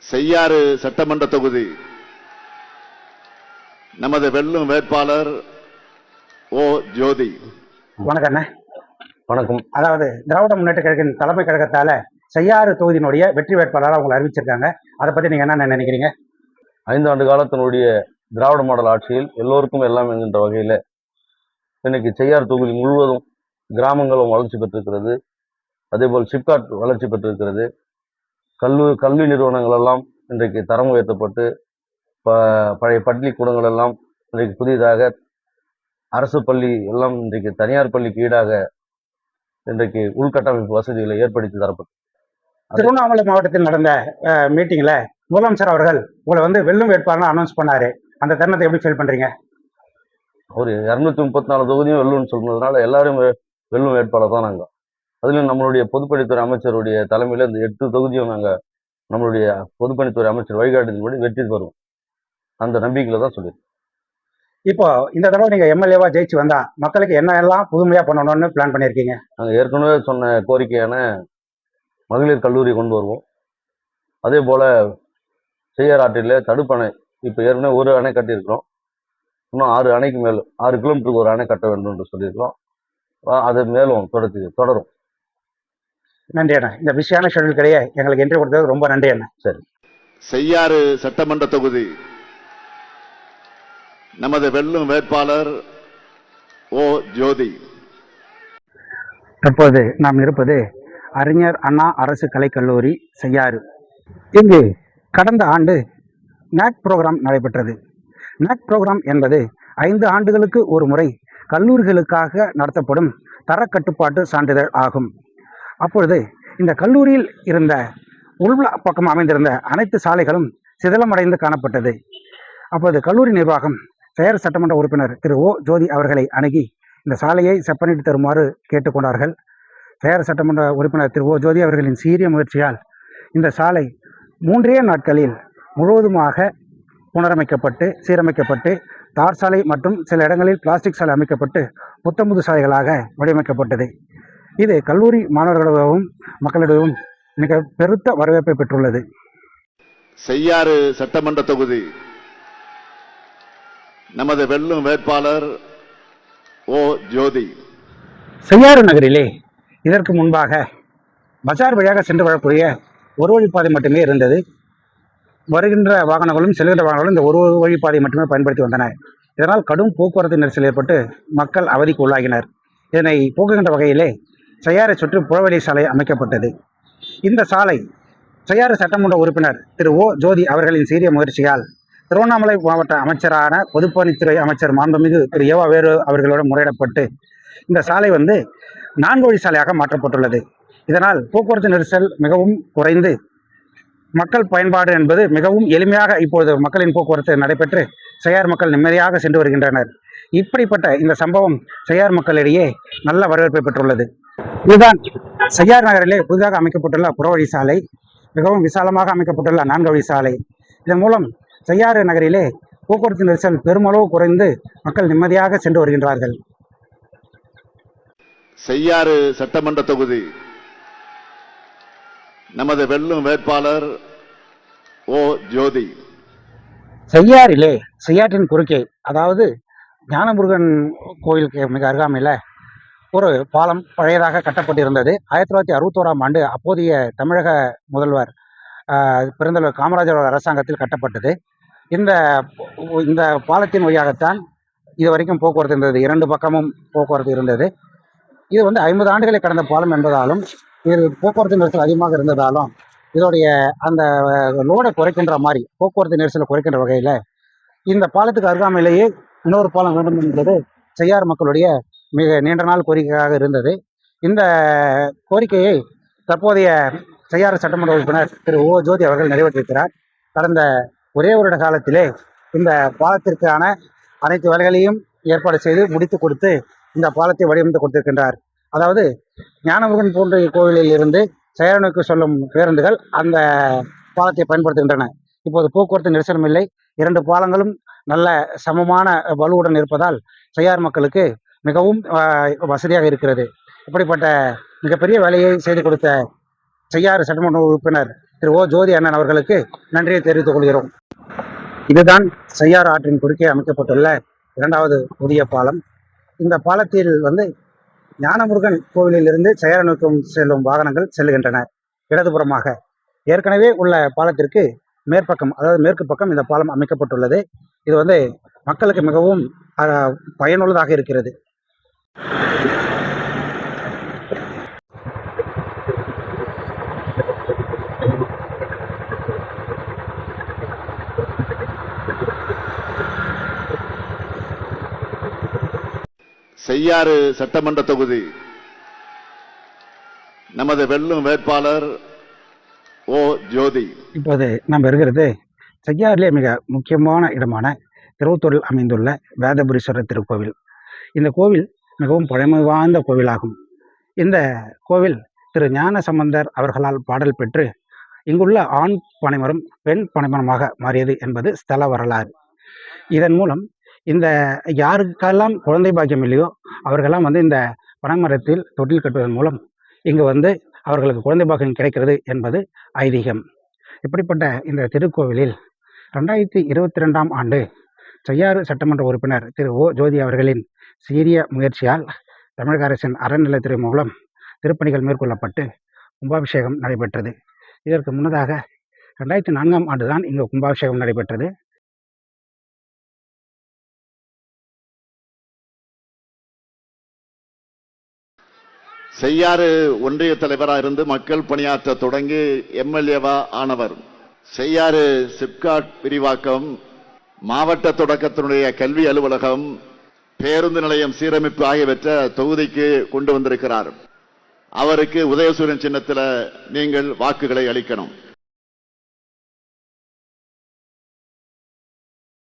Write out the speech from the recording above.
செய்யாறு சட்டமன்ற தொகுதி நமது வெல்லும் வேட்பாளர் ஓ ஜோதி. வணக்கம் அண்ணா. வணக்கம். அதாவது திராவிட முன்னேற்ற கழகத்தின் தலைமை கழகத்தால செய்யாறு தொகுதியினுடைய வெற்றி வேட்பாளராக உங்களை அறிவிச்சிருக்காங்க. அதை பத்தி நீங்க என்ன நினைக்கிறீங்க? 5 ஆண்டு காலத்தினுடைய திராவிட மாடல் ஆட்சியில் எல்லோருக்கும் எல்லாம் என்கின்ற வகையில் இன்னைக்கு செய்யாறு தொகுதி முழுவதும் கிராமங்களும் வளர்ச்சி பெற்றிருக்கிறது. அதேபோல் சிப்காட் வளர்ச்சி பெற்றிருக்கிறது. கல்வி நிறுவனங்கள் எல்லாம் இன்றைக்கு தரம் உயர்த்தப்பட்டு பழைய பள்ளிக்கூடங்கள் எல்லாம் இன்றைக்கு புதிதாக அரசு பள்ளி எல்லாம் இன்றைக்கு தனியார் பள்ளிக்கு ஈடாக இன்றைக்கு உள்கட்டமைப்பு வசதிகளை ஏற்படுத்தி தரப்பட்டு. திருவண்ணாமலை மாவட்டத்தில் நடந்த மீட்டிங்ல முதலமைச்சர் அவர்கள் உங்களை வெல்லும் வேட்பாளர் அனௌன்ஸ் பண்ணாரு. அந்த தருணத்தை எப்படி ஃபீல் பண்றீங்க? ஒரு 234 தொகுதியும் வெல்லும்னு சொன்னதுனால எல்லாரும் வெல்லும் வேட்பாளர் தான் நாங்கள். அதுலேயும் நம்மளுடைய பொதுப்பணித்துறை அமைச்சருடைய தலைமையில் இந்த 8 தொகுதியும் நாங்கள் நம்மளுடைய பொதுப்பணித்துறை அமைச்சர் வழிகாட்டுதன்படி வெற்றி பெறுவோம். அந்த நம்பிக்கையில் தான் சொல்லியிருக்கோம். இப்போ இந்த தடவை நீங்க எம்எல்ஏவா ஜெயிச்சு வந்தா மக்களுக்கு என்ன எல்லாம் புதுமையா பண்ணணும்னு பிளான் பண்ணியிருக்கீங்க? நாங்கள் ஏற்கனவே சொன்ன கோரிக்கையான மகளிர் கல்லூரி கொண்டு வருவோம். அதே போல செய்யாறு ஆற்றில் தடுப்பணை இப்போ ஏற்கனவே ஒரு அணை கட்டியிருக்கிறோம். இன்னும் 6 அணைக்கு மேலும் 6 கிலோமீட்டருக்கு ஒரு அணை கட்ட வேண்டும் என்று சொல்லியிருக்கிறோம். அது மேலும் தொடரும். நன்றி அண்ணா. இந்த பிஸியான ஷெட்யூல் கிடையே எங்களுக்கு என்ட்ரி கொடுத்தது ரொம்ப நன்றி அண்ணா. சரி. செய்யாறு சட்டமன்ற தொகுதி நமது வெல்லும் வேட்பாளர் ஓ ஜோதி. தற்போது நாம் இருப்பது அறிஞர் அண்ணா அரசு கலைக்கல்லூரி செய்யாறு. இங்கு கடந்த ஆண்டு நாக் ப்ரோக்ராம் நடைபெற்றது. நாக் ப்ரோக்ராம் என்பது 5 ஆண்டுகளுக்கு ஒரு முறை கல்லூரிகளுக்காக நடத்தப்படும் தரக்கட்டுப்பாட்டு சான்றிதழ் ஆகும். அப்பொழுது இந்த கல்லூரியில் இருந்த பக்கம் அமைந்திருந்த அனைத்து சாலைகளும் சிதிலமடைந்து காணப்பட்டது. அப்போது கல்லூரி நிர்வாகம் செய்யாறு சட்டமன்ற உறுப்பினர் திரு ஓ ஜோதி அவர்களை அணுகி இந்த சாலையை செப்பனிட்டு தருமாறு கேட்டுக்கொண்டார்கள். செய்யாறு சட்டமன்ற உறுப்பினர் திரு ஓ ஜோதி அவர்களின் சீரிய முயற்சியால் இந்த சாலை 3 நாட்களில் முழுவதுமாக புனரமைக்கப்பட்டு சீரமைக்கப்பட்டு தார் சாலை மற்றும் சில இடங்களில் பிளாஸ்டிக் சாலை அமைக்கப்பட்டு புத்தம்புது சாலைகளாக வடிவமைக்கப்பட்டது. இது கல்லூரி மாணவர்களிடமும் மக்களிடமும் மிக பெருத்த வரவேற்பை பெற்றுள்ளது. செய்யாறு சட்டமன்ற தொகுதி நமது வெல்லும் வேட்பாளர் ஓ ஜோதி. செய்யாறு நகரிலே இதற்கு முன்பாக பஜார் வழியாக சென்று வரக்கூடிய ஒரு வழிப்பாதை மட்டுமே இருந்தது. வருகின்ற வாகனங்களும் செல்கின்ற வாகனங்களும் இந்த ஒரு வழிப்பாதை மட்டுமே பயன்படுத்தி வந்தன. இதனால் கடும் போக்குவரத்து நெரிசல் ஏற்பட்டு மக்கள் அவதிக்கு உள்ளாகினர். இதனை போக்குகின்ற வகையிலே செய்யாறை சுற்றி புறவழி சாலை அமைக்கப்பட்டது. இந்த சாலை செய்யாறு சட்டமன்ற உறுப்பினர் திரு ஓ ஜோதி அவர்களின் சீரிய முயற்சியால் திருவண்ணாமலை மாவட்ட அமைச்சரான பொதுப்பணித்துறை அமைச்சர் மாண்புமிகு திரு ஏவா வேறு அவர்களுடன் முறையிடப்பட்டு இந்த சாலை 4 வழி சாலையாக மாற்றப்பட்டுள்ளது. இதனால் போக்குவரத்து நெரிசல் மிகவும் குறைந்து மக்கள் பயன்பாடு என்பது மிகவும் எளிமையாக இப்பொழுது மக்களின் போக்குவரத்து நடைபெற்று செய்யார் மக்கள் நிம்மதியாக சென்று வருகின்றனர். இப்படிப்பட்ட இந்த சம்பவம் செய்யார் மக்களிடையே நல்ல வரவேற்பை பெற்றுள்ளது. இதுதான் செய்யார் நகரிலே புதிதாக அமைக்கப்பட்டுள்ள புறவழி சாலை. மிகவும் விசாலமாக அமைக்கப்பட்டுள்ள 4 வழி சாலை. இதன் மூலம் செய்யாறு நகரிலே போக்குவரத்து நெரிசல் பெருமளவு குறைந்து மக்கள் நிம்மதியாக சென்று வருகின்றார்கள். செய்யாறு சட்டமன்ற தொகுதி நமது வெல்லும் வேட்பாளர் ஓ ஜோதி. செய்யாறிலே செய்யாற்றின் குறுக்கே, அதாவது ஞானமுருகன் கோயிலுக்கு மிக அருகாமையில் ஒரு பாலம் பழையதாக கட்டப்பட்டிருந்தது. 1961ஆம் ஆண்டு அப்போதைய தமிழக முதல்வர் பெருந்தலைவர் காமராஜர் அரசாங்கத்தில் கட்டப்பட்டது. இந்த பாலத்தின் வழியாகத்தான் இதுவரைக்கும் போக்குவரத்து இருந்தது. 2 பக்கமும் போக்குவரத்து இருந்தது. இது 50 ஆண்டுகளை கடந்த பாலம் என்பதாலும் இது போக்குவரத்து நெரிசல் அதிகமாக இருந்ததாலும் இதோடைய அந்த லோடை குறைக்கின்ற மாதிரி போக்குவரத்து நெரிசலை குறைக்கின்ற வகையில் இந்த பாலத்துக்கு அருகாமையிலேயே இன்னொரு பாலம் வேண்டும் என்பது செய்யாறு மக்களுடைய மிக நீண்ட நாள் கோரிக்கையாக இருந்தது. இந்த கோரிக்கையை தற்போதைய செய்யாறு சட்டமன்ற உறுப்பினர் திரு ஓ ஜோதி அவர்கள் நிறைவேற்றிருக்கிறார். கடந்த ஒரே வருட காலத்திலே இந்த பாலத்திற்கான அனைத்து வேலைகளையும் ஏற்பாடு செய்து முடித்து கொடுத்து இந்த பாலத்தை வடிவமைத்து கொடுத்திருக்கின்றார். அதாவது ஞானமுருகன் போன்ற கோவிலில் இருந்து செய்யாறுக்கு சொல்லும் பேருந்துகள் அந்த பாலத்தை பயன்படுத்துகின்றன. இப்போது போக்குவரத்து நெரிசலும் இல்லை. 2 பாலங்களும் நல்ல சமமான வலுவுடன் இருப்பதால் செய்யார் மக்களுக்கு மிகவும் வசதியாக இருக்கிறது. இப்படிப்பட்ட மிகப்பெரிய வேலையை செய்து கொடுத்த செய்யாறு சட்டமன்ற உறுப்பினர் திரு ஓ ஜோதி அண்ணன் அவர்களுக்கு நன்றியை தெரிவித்துக் கொள்கிறோம். இதுதான் செய்யாறு ஆற்றின் குறுக்கே அமைக்கப்பட்டுள்ள இரண்டாவது புதிய பாலம். இந்த பாலத்தில் ஞானமுருகன் கோவிலில் இருந்து செய்யாறு நோக்கி செல்லும் வாகனங்கள் செல்லுகின்றன இடதுபுறமாக. ஏற்கனவே உள்ள பாலத்திற்கு மேற்பக்கம், அதாவது மேற்கு பக்கம் இந்த பாலம் அமைக்கப்பட்டுள்ளது. இது மக்களுக்கு மிகவும் பயனுள்ளதாக இருக்கிறது. செய்யாறு சட்டமன்ற தொகுதி நமது வெல்லும் வேட்பாளர் ஓ ஜோதி. இப்போது நாம் இருக்கிறது செய்யாறிலே மிக முக்கியமான இடமான திருவத்தூரில் அமைந்துள்ள வேதபுரீஸ்வரர் திருக்கோவில். இந்த கோவில் மிகவும் பழமை வாய்ந்த கோவிலாகும். இந்த கோவில் திரு ஞான சம்பந்தர் அவர்களால் பாடல் பெற்று இங்குள்ள ஆண் பனைமரம் பெண் பனைமரமாக மாறியது என்பது ஸ்தல வரலாறு. இதன் மூலம் இந்த யாருக்கெல்லாம் குழந்தை பாக்கியம் இல்லையோ அவர்களெல்லாம் இந்த பனைமரத்தில் தொட்டில் கட்டுவதன் மூலம் இங்கு அவர்களுக்கு குழந்தை பாக்கியம் கிடைக்கிறது என்பது ஐதீகம். இப்படிப்பட்ட இந்த திருக்கோவிலில் 2022ஆம் ஆண்டு செய்யாறு சட்டமன்ற உறுப்பினர் திரு ஓ ஜோதி அவர்களின் சீரிய முயற்சியால் தமிழக அரசின் அறநிலைத்துறை மூலம் திருப்பணிகள் மேற்கொள்ளப்பட்டு கும்பாபிஷேகம் நடைபெற்றது. இதற்கு முன்னதாக 2004ஆம் ஆண்டு தான் இங்கு கும்பாபிஷேகம் நடைபெற்றது. செய்யாறு ஒன்றிய தலைவராக இருந்து மக்கள் பணியாற்ற தொடங்கி எம்எல்ஏவா ஆனவர். செய்யாறு சிப்காட் விரிவாக்கம், மாவட்ட தொடக்கத்தினுடைய கல்வி அலுவலகம், பேருந்து நிலையம் சீரமைப்பு ஆகியவற்றை தொகுதிக்கு கொண்டு வந்திருக்கிறார். அவருக்கு உதயசூரியன் சின்னத்தில் நீங்கள் வாக்குகளை அளிக்கணும்.